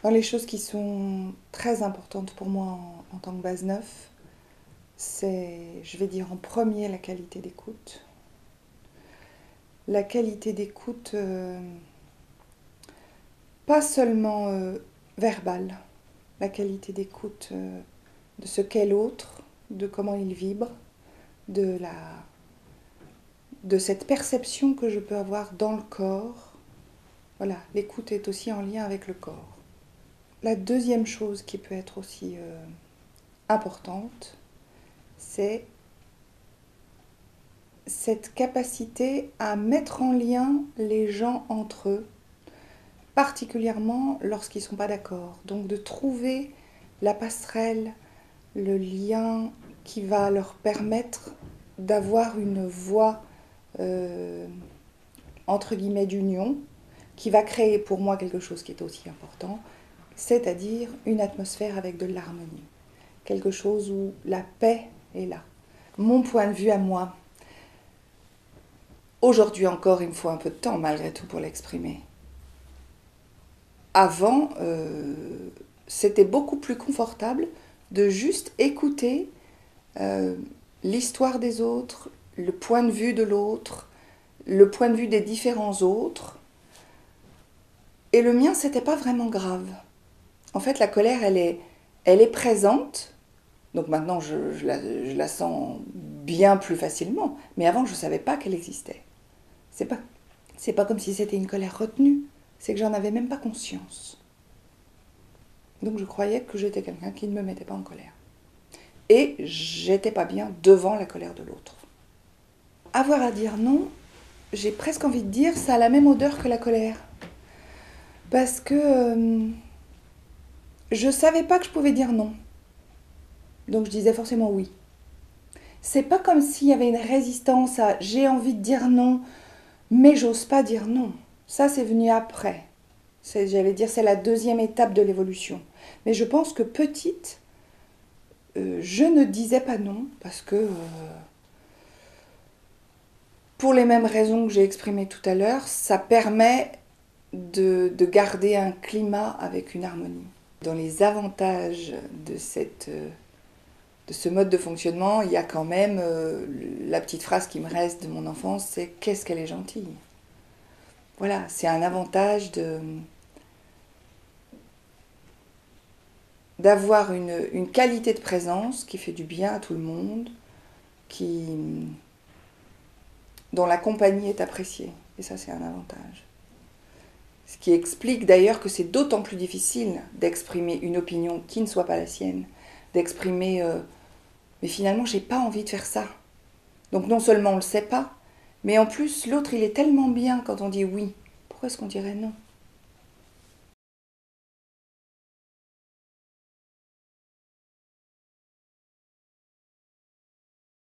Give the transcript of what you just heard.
Dans les choses qui sont très importantes pour moi en tant que base neuf, c'est, je vais dire en premier, la qualité d'écoute. La qualité d'écoute, pas seulement verbale, la qualité d'écoute de ce qu'est l'autre, de comment il vibre, de, la, de cette perception que je peux avoir dans le corps. Voilà, l'écoute est aussi en lien avec le corps. La deuxième chose qui peut être aussi importante, c'est cette capacité à mettre en lien les gens entre eux, particulièrement lorsqu'ils ne sont pas d'accord. Donc de trouver la passerelle, le lien qui va leur permettre d'avoir une voie entre guillemets d'union, qui va créer pour moi quelque chose qui est aussi important, c'est-à-dire une atmosphère avec de l'harmonie. Quelque chose où la paix est là. Mon point de vue à moi, aujourd'hui encore, il me faut un peu de temps malgré tout pour l'exprimer. Avant, c'était beaucoup plus confortable de juste écouter l'histoire des autres, le point de vue de l'autre, le point de vue des différents autres. Et le mien, c'était pas vraiment grave. En fait, la colère, elle est présente. Donc maintenant, je la sens bien plus facilement. Mais avant, je ne savais pas qu'elle existait. C'est pas comme si c'était une colère retenue. C'est que j'en avais même pas conscience. Donc je croyais que j'étais quelqu'un qui ne me mettait pas en colère. Et j'étais pas bien devant la colère de l'autre. Avoir à dire non, j'ai presque envie de dire, ça a la même odeur que la colère. Parce que je savais pas que je pouvais dire non. Donc je disais forcément oui. C'est pas comme s'il y avait une résistance à j'ai envie de dire non, mais j'ose pas dire non. Ça, c'est venu après. J'allais dire, c'est la deuxième étape de l'évolution. Mais je pense que petite, je ne disais pas non parce que, pour les mêmes raisons que j'ai exprimées tout à l'heure, ça permet de garder un climat avec une harmonie. Dans les avantages de ce mode de fonctionnement, il y a quand même la petite phrase qui me reste de mon enfance, c'est « qu'est-ce qu'elle est gentille ». Voilà, c'est un avantage d'avoir une qualité de présence qui fait du bien à tout le monde, dont la compagnie est appréciée. Et ça, c'est un avantage. Ce qui explique d'ailleurs que c'est d'autant plus difficile d'exprimer une opinion qui ne soit pas la sienne, d'exprimer mais finalement, j'ai pas envie de faire ça. Donc non seulement on le sait pas, mais en plus, l'autre, il est tellement bien quand on dit oui. Pourquoi est-ce qu'on dirait non ?